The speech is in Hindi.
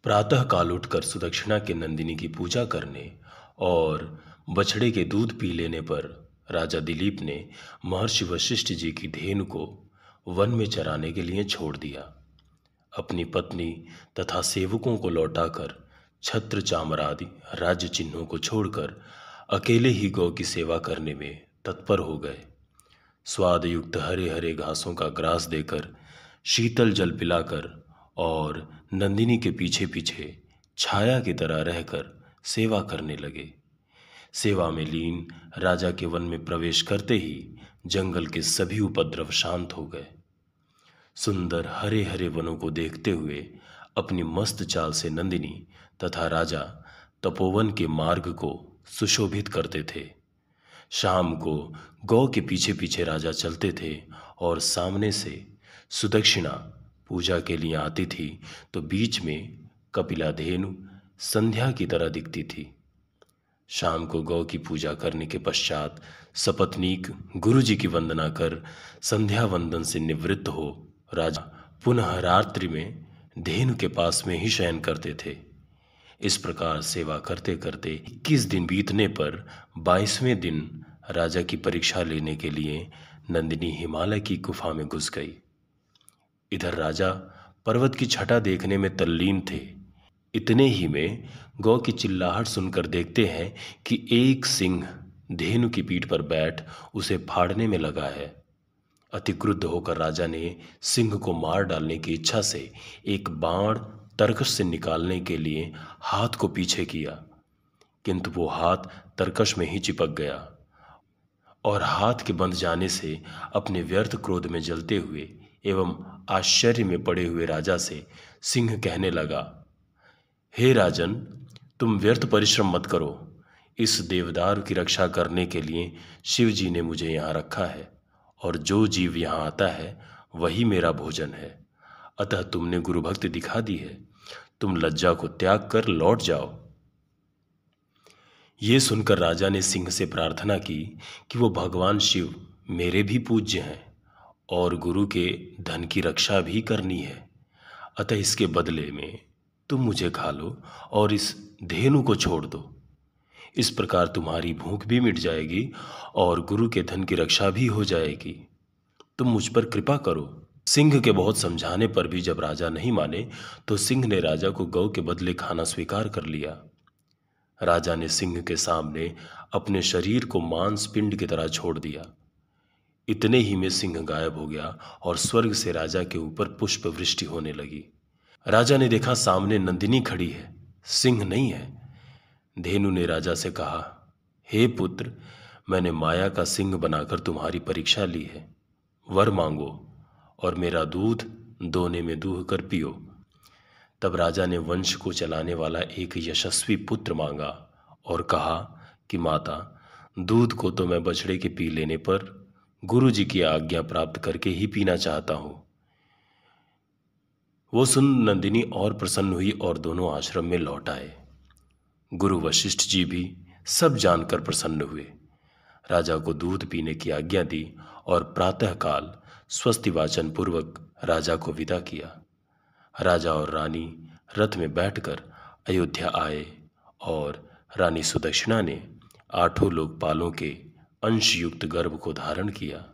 प्रातः काल उठकर सुदक्षिणा के नंदिनी की पूजा करने और बछड़े के दूध पी लेने पर राजा दिलीप ने महर्षि वशिष्ठ जी की धेनु को वन में चराने के लिए छोड़ दिया। अपनी पत्नी तथा सेवकों को लौटाकर छत्र चामर आदि राज्य चिन्हों को छोड़कर अकेले ही गौ की सेवा करने में तत्पर हो गए। स्वाद युक्त हरे हरे घासों का ग्रास देकर, शीतल जल पिलाकर और नंदिनी के पीछे पीछे छाया की तरह रहकर सेवा करने लगे। सेवा में लीन राजा के वन में प्रवेश करते ही जंगल के सभी उपद्रव शांत हो गए। सुंदर हरे हरे वनों को देखते हुए अपनी मस्त चाल से नंदिनी तथा राजा तपोवन के मार्ग को सुशोभित करते थे। शाम को गौ के पीछे पीछे राजा चलते थे और सामने से सुदक्षिणा पूजा के लिए आती थी तो बीच में कपिला धेनु संध्या की तरह दिखती थी। शाम को गौ की पूजा करने के पश्चात सपत्नीक गुरु जी की वंदना कर संध्या वंदन से निवृत्त हो राजा पुनः रात्रि में धेनु के पास में ही शयन करते थे। इस प्रकार सेवा करते करते 21 दिन बीतने पर 22वें दिन राजा की परीक्षा लेने के लिए नंदिनी हिमालय की गुफा में घुस गई। इधर राजा पर्वत की छटा देखने में तल्लीन थे। इतने ही में गौ की चिल्लाहट सुनकर देखते हैं कि एक सिंह धेनु की पीठ पर बैठ उसे फाड़ने में लगा है। अति क्रुद्ध होकर राजा ने सिंह को मार डालने की इच्छा से एक बाण तरकश से निकालने के लिए हाथ को पीछे किया, किंतु वो हाथ तरकश में ही चिपक गया और हाथ के बंध जाने से अपने व्यर्थ क्रोध में जलते हुए एवं आश्चर्य में पड़े हुए राजा से सिंह कहने लगा, हे राजन, तुम व्यर्थ परिश्रम मत करो। इस देवदारू की रक्षा करने के लिए शिव जी ने मुझे यहाँ रखा है और जो जीव यहाँ आता है वही मेरा भोजन है। अतः तुमने गुरु भक्ति दिखा दी है, तुम लज्जा को त्याग कर लौट जाओ। ये सुनकर राजा ने सिंह से प्रार्थना की कि वो भगवान शिव मेरे भी पूज्य हैं और गुरु के धन की रक्षा भी करनी है, अतः इसके बदले में तुम मुझे खा लो और इस धेनु को छोड़ दो। इस प्रकार तुम्हारी भूख भी मिट जाएगी और गुरु के धन की रक्षा भी हो जाएगी। तुम मुझ पर कृपा करो। सिंह के बहुत समझाने पर भी जब राजा नहीं माने तो सिंह ने राजा को गौ के बदले खाना स्वीकार कर लिया। राजा ने सिंह के सामने अपने शरीर को मांस पिंड की तरह छोड़ दिया। इतने ही में सिंह गायब हो गया और स्वर्ग से राजा के ऊपर पुष्प वृष्टि होने लगी। राजा ने देखा सामने नंदिनी खड़ी है, सिंह नहीं है। धेनु ने राजा से कहा, हे पुत्र, मैंने माया का सिंह बनाकर तुम्हारी परीक्षा ली है। वर मांगो और मेरा दूध दोने में दूह कर पियो। तब राजा ने वंश को चलाने वाला एक यशस्वी पुत्र मांगा और कहा कि माता, दूध को तो मैं बछड़े के पी लेने पर गुरु जी की आज्ञा प्राप्त करके ही पीना चाहता हूं। वो सुन नंदिनी और प्रसन्न हुई और दोनों आश्रम में लौट आए। गुरु वशिष्ठ जी भी सब जानकर प्रसन्न हुए, राजा को दूध पीने की आज्ञा दी और प्रातःकाल स्वस्ति वाचन पूर्वक राजा को विदा किया। राजा और रानी रथ में बैठकर अयोध्या आए और रानी सुदक्षिणा ने 8 लोकपालों के अंशयुक्त गर्भ को धारण किया।